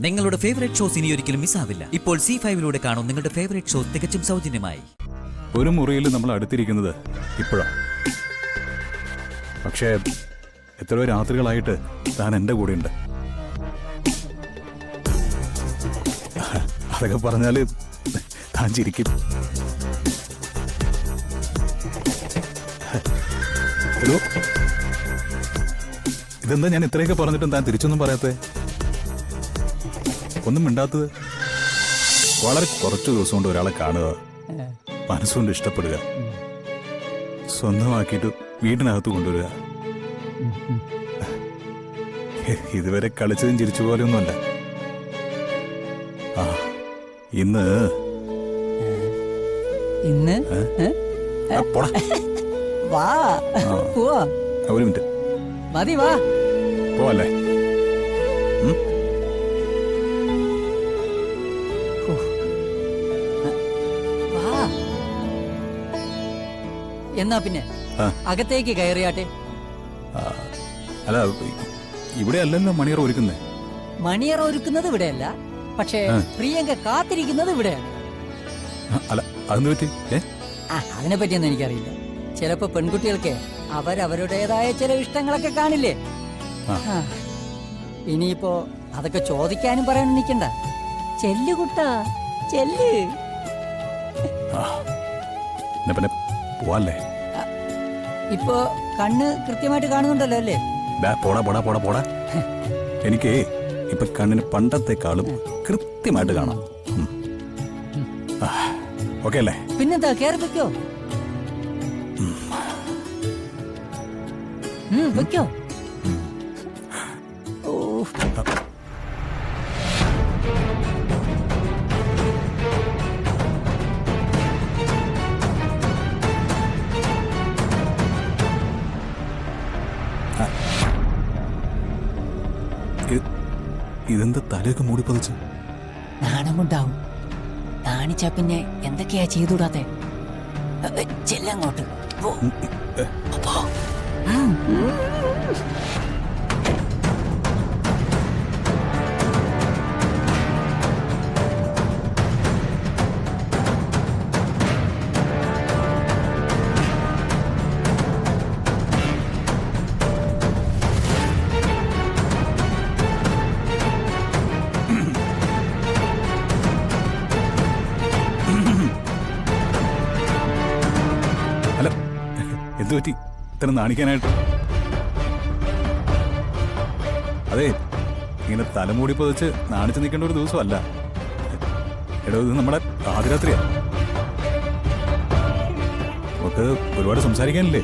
നിങ്ങളുടെ favourite shows ഇനി ഒരിക്കലും മിസ്സാവില്ല. ഇപ്പോൾ C5 കാണും നിങ്ങളുടെ ഫേവറേറ്റ് ഷോസ് തികച്ചും സൗജന്യമായി. ഒരു മുറിയിൽ നമ്മൾ അടുത്തിരിക്കുന്നത് ഇപ്പോഴാണ്. പക്ഷേ എത്രയോ രാത്രികളായിട്ട് താൻ എൻ്റെ കൂടെയുണ്ട്. അതൊക്കെ പറഞ്ഞാൽ താൻ ചിരിക്കും. ഹലോ, ഇതെന്താ ഞാൻ ഇത്രയൊക്കെ പറഞ്ഞിട്ടും താൻ തിരിച്ചൊന്നും പറയാത്തേ? ഒന്നും മിണ്ടാത്തത്? വളരെ കുറച്ചു ദിവസം കൊണ്ട് ഒരാളെ കാണുക, മനസ്സുകൊണ്ട് ഇഷ്ടപ്പെടുക, സ്വന്തമാക്കിയിട്ട് വീടിനകത്ത് കൊണ്ടുവരിക. ഇതുവരെ കളിച്ചതും ചിരിച്ചു പോലെയൊന്നുമല്ല. ആ ഇന്ന് വാ പോവാ. ഒരു മിനിറ്റ് മതി, വാ പോവല്ലേ? എന്നാ പിന്നെ അകത്തേക്ക് കയറിയാട്ടെ. അല്ല, ഇവിടെ അല്ലല്ലോ മണിയറ ഒരുക്കുന്നേ. മണിയറ ഒരുക്കുന്നത് ഇവിടെയല്ല, പക്ഷേ പ്രിയങ്ക കാത്തിരിക്കുന്നത് ഇവിടെയാണ്. അല്ല, അതെന്ത് പറ്റി? അതിനെ പറ്റിയൊന്നും എനിക്കറിയില്ല. ചിലപ്പോ പെൺകുട്ടികൾക്ക് അവരവരുടേതായ ചില ഇഷ്ടങ്ങളൊക്കെ കാണില്ലേ. ഇനിയിപ്പോ അതൊക്കെ ചോദിക്കാനും പറയാനും നിൽക്കണ്ട. ചെല്ല് കുട്ടാ, ചെല്ല്. പിന്നെ പോവാല്ലേ? ഇപ്പോ കണ്ണ് കൃത്യമായിട്ട് കാണുന്നുണ്ടല്ലോ അല്ലേ? പോടാ പോടാ പോടാ പോടാ. എനിക്ക് ഇപ്പൊ കണ്ണിന് പണ്ടത്തെക്കാളും കൃത്യമായിട്ട് കാണാം. ഓക്കെ അല്ലേ? പിന്നെന്താ, കേറി വെക്കോ. വെക്കോ. ഇതെന്താ തലയൊക്കെ മൂടി പതിച്ച്? നാണമുണ്ടാവും. നാണിച്ചാ പിന്നെ എന്തൊക്കെയാ ചെയ്തുകൂടാത്തെ? ചെല്ലങ്ങോട്ട്. എന്ത് പറ്റി ഇത്ര നാണിക്കാനായിട്ട്? അതെ, ഇങ്ങനെ തലമൂടി പതിച്ച് നാണിച്ചു നിൽക്കേണ്ട ഒരു ദിവസമല്ല. എടോ, ഇത് നമ്മുടെ ആദ്യരാത്രിയാ. നമുക്ക് ഒരുപാട് സംസാരിക്കാനില്ലേ?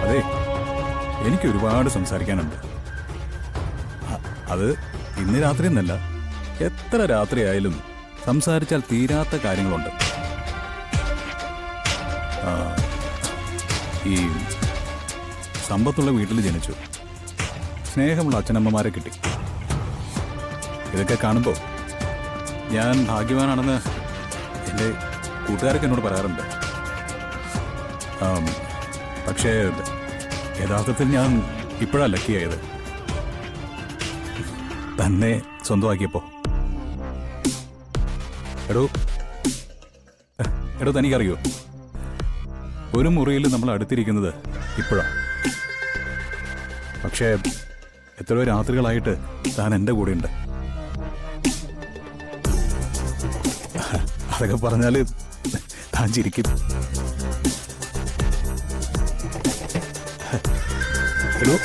അതെ, എനിക്ക് ഒരുപാട് സംസാരിക്കാനുണ്ട്. അത് ഇന്ന് രാത്രി എന്നല്ല, എത്ര രാത്രിയായാലും സംസാരിച്ചാൽ തീരാത്ത കാര്യങ്ങളുണ്ട്. ഈ സമ്പത്തുള്ള വീട്ടിൽ ജനിച്ചു, സ്നേഹമുള്ള അച്ഛനമ്മമാരെ കിട്ടി. ഇതൊക്കെ കാണുമ്പോൾ ഞാൻ ഭാഗ്യവാനാണെന്ന് എൻ്റെ കൂട്ടുകാരൊക്കെ എന്നോട് പറയാറുണ്ട്. പക്ഷേ യഥാർത്ഥത്തിൽ ഞാൻ ഇപ്പോഴാണ് ലക്കിയായത്, തന്നെ സ്വന്തമാക്കിയപ്പോ. എടോ, തനിക്കറിയോ, ഒരു മുറിയിൽ നമ്മൾ അടുത്തിരിക്കുന്നത് ഇപ്പോഴാണ്. പക്ഷേ എത്രയോ രാത്രികളായിട്ട് താൻ എൻ്റെ കൂടെയുണ്ട്. അതൊക്കെ പറഞ്ഞാൽ താൻ ചിരിക്കും. ഹലോ,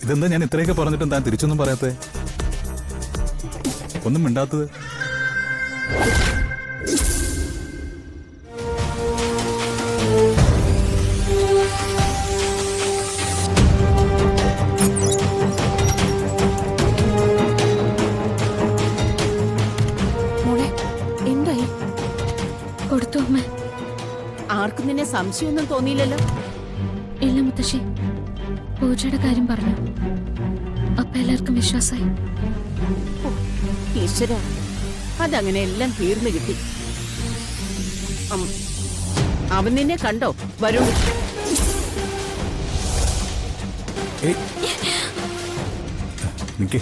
ഇതെന്താ ഞാൻ ഇത്രയൊക്കെ പറഞ്ഞിട്ടും താൻ തിരിച്ചൊന്നും പറയാത്തേ? ഒന്നും മിണ്ടാത്തത്? എന്തായി? കൊടുത്തു അമ്മ. ആർക്കും നിന്നെ സംശയമൊന്നും തോന്നിയില്ലല്ലോ? ഇല്ല മുത്തശ്ശി, പൂജയുടെ കാര്യം പറഞ്ഞു. അപ്പൊ എല്ലാവർക്കും വിശ്വാസമായി. ഈശ്വര, അതങ്ങനെ എല്ലാം തീർന്നു കിട്ടി. അവൻ നിന്നെ കണ്ടോ? വരൂ. ഏയ് നിക്ക്,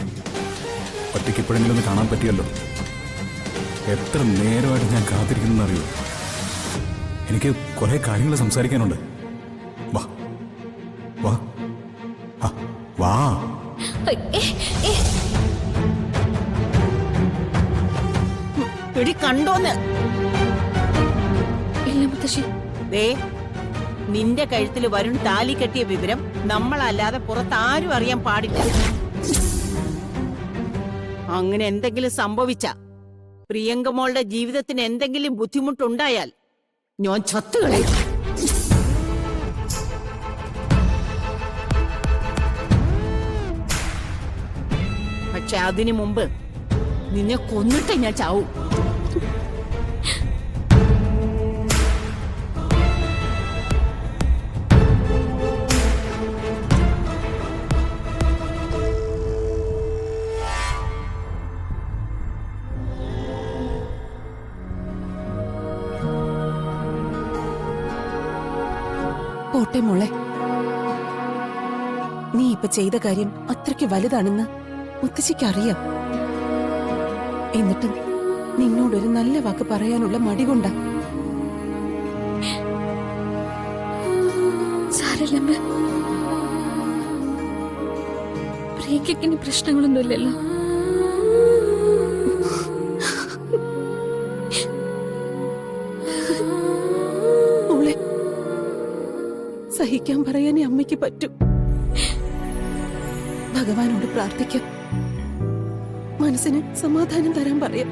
ഒറ്റയ്ക്ക് എപ്പോഴെങ്കിലും ഒന്ന് കാണാൻ പറ്റിയല്ലോ. എത്ര നേരമായിട്ട് ഞാൻ കാത്തിരിക്കുന്നെന്ന് അറിയോ? എനിക്ക് കുറെ കാര്യങ്ങൾ സംസാരിക്കാനുണ്ട്. വാ വാ ആ, വാ. എടി കണ്ടോന്ന്? ഇല്ല മുത്തശ്ശി. ദേ, നിന്റെ കഴുത്തിൽ വരുൺ താലി കെട്ടിയ വിവരം നമ്മളല്ലാതെ പുറത്താരും അറിയാൻ പാടില്ല. അങ്ങനെ എന്തെങ്കിലും സംഭവിച്ച പ്രിയങ്കമോളുടെ ജീവിതത്തിന് എന്തെങ്കിലും ബുദ്ധിമുട്ടുണ്ടായാൽ ഞാൻ ചത്തുകളയും. പക്ഷെ അതിനു മുമ്പ് നിന്നെ കൊന്നിട്ടേ ഞാൻ ചാവും. പോട്ടെ മോളെ, നീ ഇപ്പൊ ചെയ്ത കാര്യം അത്രയ്ക്ക് വലുതാണെന്ന് മുത്തശ്ശിക്ക് അറിയാം. എന്നിട്ടും നിന്നോടൊരു നല്ല വാക്ക് പറയാനുള്ള മടി കൊണ്ടാ. സാരല്ലമ്മ, പ്രിയക്കിന് പ്രശ്നങ്ങളൊന്നുമില്ലല്ലോ. മോളെ, സഹിക്കാൻ പറയാനേ അമ്മയ്ക്ക് പറ്റൂ. ഭഗവാനോട് പ്രാർത്ഥിക്കാം, മനസ്സിന് സമാധാനം തരാൻ പറയാം.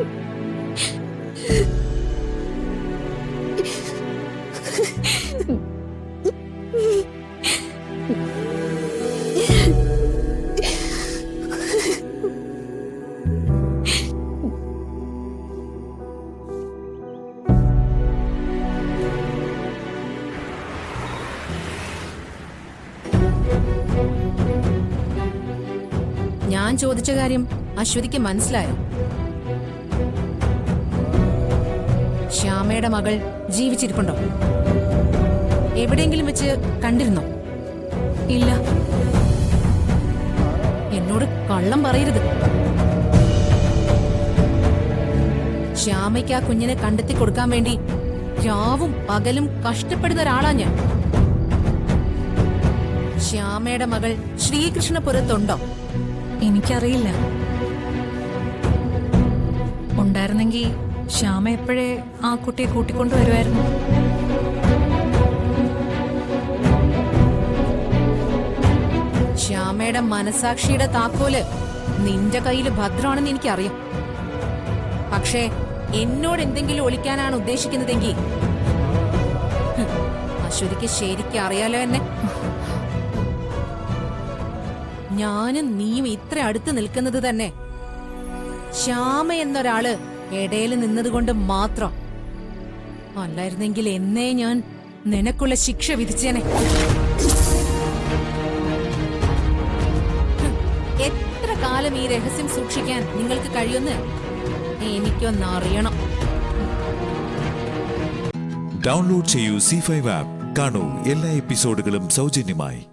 ഞാൻ ചോദിച്ച കാര്യം അശ്വതിക്ക് മനസ്സിലായോ? ശ്യാമയുടെ മകൾ ജീവിച്ചിരിപ്പുണ്ടോ? എവിടെയെങ്കിലും വെച്ച് കണ്ടിരുന്നോ? ഇല്ല. എന്നോട് കള്ളം പറയരുത്. ശ്യാമയ്ക്ക് ആ കുഞ്ഞിനെ കണ്ടെത്തി കൊടുക്കാൻ വേണ്ടി രാവും പകലും കഷ്ടപ്പെടുന്ന ഒരാളാ ഞാൻ. ശ്യാമയുടെ മകൾ ശ്രീകൃഷ്ണപുരത്തുണ്ടോ? എനിക്കറിയില്ല. ഉണ്ടായിരുന്നെങ്കിൽ ശ്യാമ എപ്പോഴേ ആ കുട്ടിയെ കൂട്ടിക്കൊണ്ടുവരുമായിരുന്നു. ശ്യാമയുടെ മനസാക്ഷിയുടെ താക്കോല് നിന്റെ കയ്യിൽ ഭദ്രമാണെന്ന് എനിക്കറിയാം. പക്ഷേ എന്നോട് എന്തെങ്കിലും ഒളിക്കാനാണ് ഉദ്ദേശിക്കുന്നതെങ്കിൽ അശ്വതിക്ക് ശരിക്കും അറിയാലോ എന്നെ. ഞാനും നീയും ഇത്ര അടുത്ത് നിൽക്കുന്നത് തന്നെ ശ്യാമ എന്നൊരാള് ഇടയിൽ നിന്നതുകൊണ്ട് മാത്രം. അല്ലായിരുന്നെങ്കിൽ എന്നേ ഞാൻ നിനക്കുള്ള ശിക്ഷ വിധിച്ചേനെ. എത്ര കാലം ഈ രഹസ്യം സൂക്ഷിക്കാൻ നിങ്ങൾക്ക് കഴിയുമെന്ന് എനിക്കൊന്നറിയണം. ഡൗൺലോഡ് ചെയ്യൂ C5 ആപ്പ്. കാണൂ എല്ലാ എപ്പിസോഡുകളും സൗജന്യമായി.